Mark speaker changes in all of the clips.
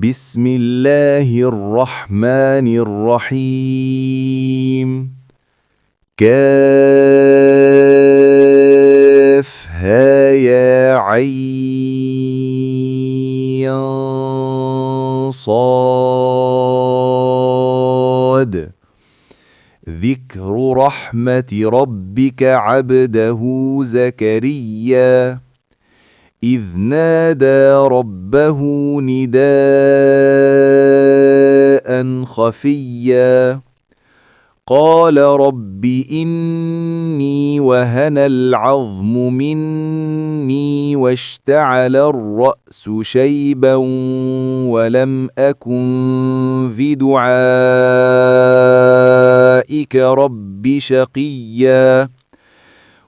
Speaker 1: بسم الله الرحمن الرحيم. كاف ها يا عين صاد. ذكر رحمة ربك عبده زكريا إذ نادى ربه نداء خفيا قال رب إني وهن العظم مني واشتعل الرأس شيبا ولم أكن بدعائك رب شقيا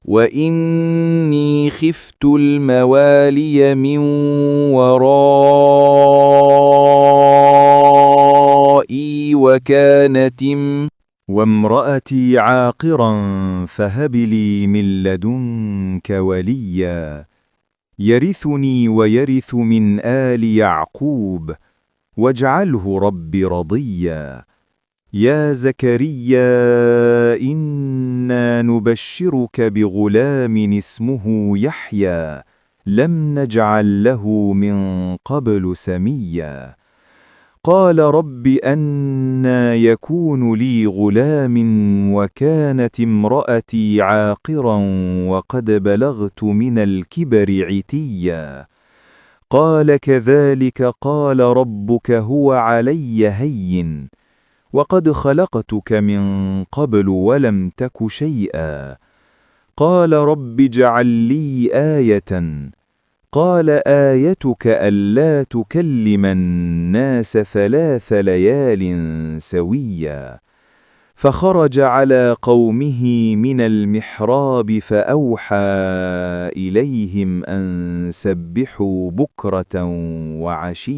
Speaker 1: وإني خفت الموالي من ورائي وامرأتي عاقرا فهب لي من لدنك وليا يرثني ويرث من آل يعقوب واجعله رب رضيا. يا زكريا إنا نبشرك بغلام اسمه يحيى لم نجعل له من قبل سميا. قال رب أنى يكون لي غلام وكانت امرأتي عاقرا وقد بلغت من الكبر عتيا. قال كذلك قال ربك هو علي هين وقد خلقتك من قبل ولم تك شيئا. قال رب اجعل لي آية. قال آيتك ألا تكلم الناس 3 ليال سويا. فخرج على قومه من المحراب فأوحى إليهم أن سبحوا بكرة وعشيا.